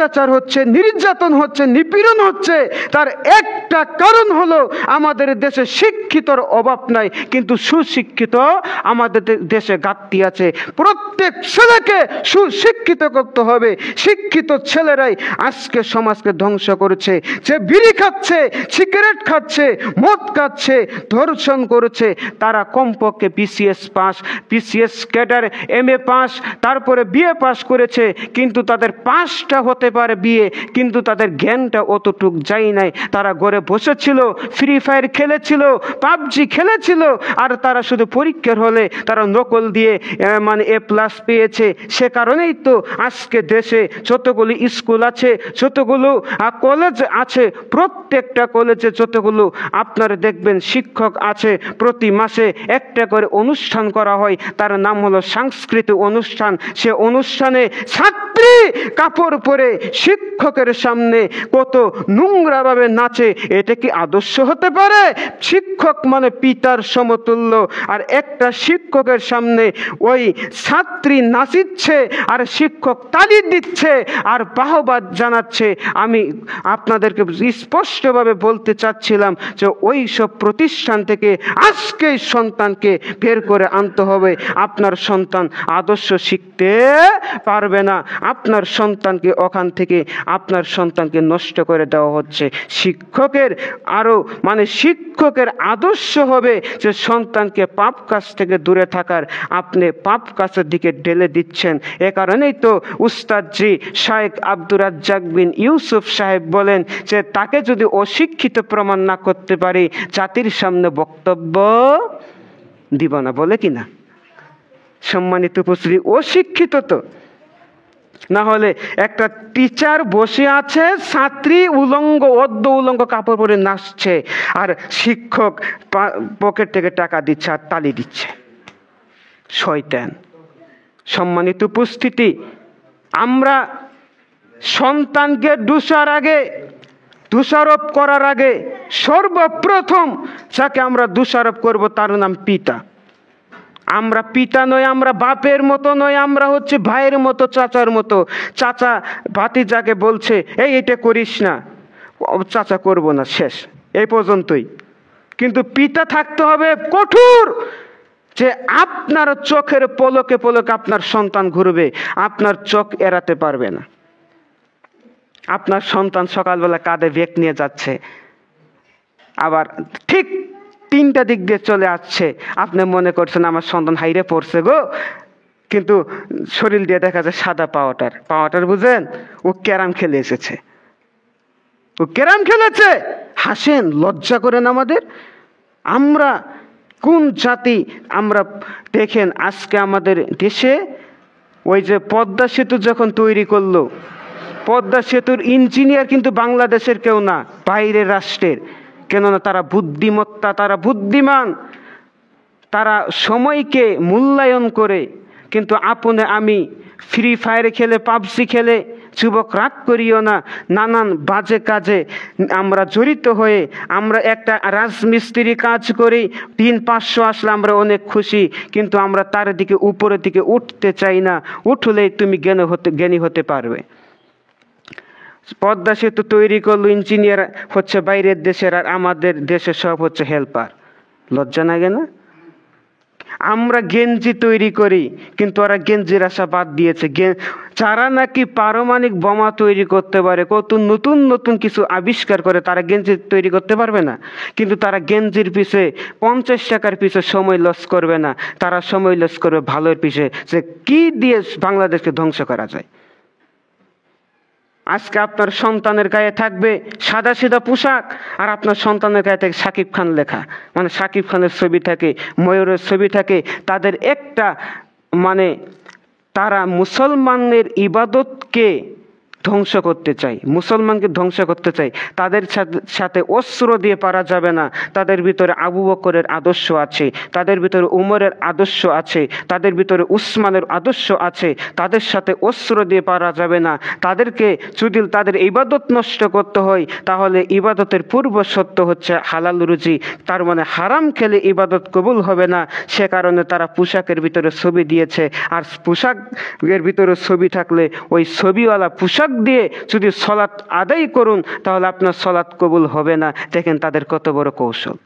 অত্যাচার হচ্ছে, নির্যাতন হচ্ছে, নিপীড়ন হচ্ছে, তার একটা কারণ হলো আমাদের দেশে শিক্ষিতর অভাব নাই, কিন্তু সুশিক্ষিত আমাদের দেশে ঘাটতি আছে। প্রত্যেক ছেলেকে সুশিক্ষিত করতে হবে। শিক্ষিত ছেলেরাই আজকে সমাজকে ধ্বংস করেছে। যে বিড়ি খাচ্ছে, সিগারেট খাচ্ছে, মদ খাচ্ছে, ধর্ষণ করেছে, তারা কমপক্ষে BCS pass, BCS cadre, MA pass, তারপরে বিএ পাস করেছে, কিন্তু তাদের পাসটা হতে পারে বিয়ে, কিন্তু তাদের জ্ঞানটা অতটুক যায় নাই। তারা ঘরে বসেছিল, ফ্রি ফায়ার খেলেছিল, পাবজি খেলেছিল, আর তারা শুধু পরীক্ষার হলে তারা নকল দিয়ে মানে এ প্লাস পেয়েছে। সে কারণেই তো আজকে দেশে যতগুলো স্কুল আছে, যতগুলো কলেজ আছে, প্রত্যেকটা কলেজে যতগুলো আপনারা দেখবেন শিক্ষক আছে, প্রতি মাসে একটা করে অনুষ্ঠান করা হয়, তার নাম হলো সাংস্কৃতিক অনুষ্ঠান। সে অনুষ্ঠানে ছাত্রী কাপড় পরে শিক্ষকের সামনে কত নোংরাভাবে নাচে। এটা কি আদর্শ হতে পারে? শিক্ষক মানে পিতার সমতুল্য, আর একটা শিক্ষকের সামনে ওই ছাত্রী নাচিচ্ছে আর শিক্ষক তালি দিচ্ছে আর বাহবাদ জানাচ্ছে। আমি আপনাদেরকে স্পষ্টভাবে বলতে চাচ্ছিলাম যে ওই সব প্রতিষ্ঠান থেকে আজকে সন্তানকে বের করে আনতে হবে। আপনার সন্তান আদর্শ শিখতে পারবে না, আপনার সন্তানকে ওখান থেকে আপনার সন্তানকে নষ্ট করে দেওয়া হচ্ছে। শিক্ষকের আরো মানে শিক্ষকের আদর্শ হবে যে সন্তানকে পাপ কাজ থেকে দূরে থাকার, আপনি পাপ কাজের দিকে ঢেলে দিচ্ছেন। এ কারণেই তো উস্তাদজি শায়েখ আব্দুর রাজ্জাক বিন ইউসুফ সাহেব বলেন যে তাকে যদি অশিক্ষিত প্রমাণ না করতে পারি, জাতির সামনে বক্তব্য দিব না, বলে কিনা? সম্মানিত উপস্থিতি, অশিক্ষিত তো না হলে একটা টিচার বসে আছে, ছাত্রী উলঙ্গ অর্ধ উলঙ্গ কাপড় পরে নাচছে, আর শিক্ষক পকেট থেকে টাকা দিচ্ছে আর তালি দিচ্ছে। শয়তান। সম্মানিত উপস্থিতি, আমরা সন্তানকে দোষারোপ করার আগে সর্বপ্রথম যাকে আমরা দোষারোপ করব তার নাম পিতা। আমরা পিতা নই, আমরা বাপের মতো নই, আমরা হচ্ছে ভাইয়ের মতো, চাচার মতো। চাচা ভাতিজাকে বলছে এই এটা করিস না, চাচা করব না, শেষ, এই পর্যন্তই। কিন্তু পিতা থাকতে হবে কঠোর, যে আপনার চোখের পলকে পলকে আপনার সন্তান ঘুরবে, আপনার চোখ এড়াতে পারবে না। আপনার সন্তান সকালবেলা কাঁধে ব্যাগ নিয়ে যাচ্ছে, আবার ঠিক 3টা দিক দিয়ে চলে আসছে, আপনি মনে করছেন আমার সন্তান হাইরে পড়ছে গো, কিন্তু শরীর দিয়ে দেখা যায় সাদা পাওয়াটার বুঝেন, ও ক্যারাম খেলে এসেছে, ও ক্যারাম খেলেছে। হাসেন, লজ্জা করেন আমাদের। আমরা কোন জাতি? আমরা দেখেন আজকে আমাদের দেশে ওই যে পদ্মা সেতু যখন তৈরি করলো, পদ্মা সেতুর ইঞ্জিনিয়ার কিন্তু বাংলাদেশের কেউ না, বাইরের রাষ্ট্রের। কেননা তারা বুদ্ধিমত্তা, তারা বুদ্ধিমান, তারা সময়কে মূল্যায়ন করে। কিন্তু আপনি আমি ফ্রি ফায়ারে খেলে, পাবজি খেলে, যুবক রাগ করিও না, নানান বাজে কাজে আমরা জড়িত হয়ে আমরা একটা রাজমিস্ত্রি কাজ করি, 300-500 আসলে আমরা অনেক খুশি, কিন্তু আমরা তার দিকে উপরের দিকে উঠতে চাই না। উঠলেই তুমি জ্ঞানী হতে পারবে। পদ্মা সেতু তৈরি করলো ইঞ্জিনিয়ার হচ্ছে বাইরের দেশের, আর আমাদের দেশের সব হচ্ছে হেল্পার। লজ্জা লাগে না? আমরা গেঞ্জি তৈরি করি, কিন্তু ওরা গেঞ্জির আশা বাদ দিয়েছে। যারা নাকি পারমাণবিক বোমা তৈরি করতে পারে, কত নতুন নতুন কিছু আবিষ্কার করে, তারা গেঞ্জি তৈরি করতে পারবে না। কিন্তু তারা গেঞ্জির পিছে 50 টাকার পিছে সময় লস করবে না, তারা সময় লস করবে ভালোর পিছে, যে কি দিয়ে বাংলাদেশকে ধ্বংস করা যায়। আজকে আপনার সন্তানের গায়ে থাকবে সাদা সিধা পোশাক, আর আপনার সন্তানের গায়ে থাকে শাকিব খান লেখা, মানে শাকিব খানের ছবি থাকে, ময়ূরের ছবি থাকে। তাদের একটা মানে তারা মুসলমানের ইবাদতকে ধ্বংস করতে চাই, মুসলমানকে ধ্বংস করতে চাই। তাদের সাথে অস্ত্র দিয়ে পারা যাবে না। তাদের ভিতরে আবু বকরের আদর্শ আছে, তাদের ভিতরে উমরের আদর্শ আছে, তাদের ভিতরে উসমানের আদর্শ আছে। তাদের সাথে অস্ত্র দিয়ে পারা যাবে না। তাদেরকে যদি তাদের ইবাদত নষ্ট করতে হয়, তাহলে ইবাদতের পূর্ব সত্য হচ্ছে হালাল রুজি, তার মানে হারাম খেলে ইবাদত কবুল হবে না। সে কারণে তারা পোশাকের ভিতরে ছবি দিয়েছে, আর পোশাকের ভিতরে ছবি থাকলে ওই ছবিওয়ালা পোশাক দিয়ে যদি সলাৎ আদায় করুন তাহলে আপনার সলাৎ কবুল হবে না। দেখেন তাদের কত বড় কৌশল।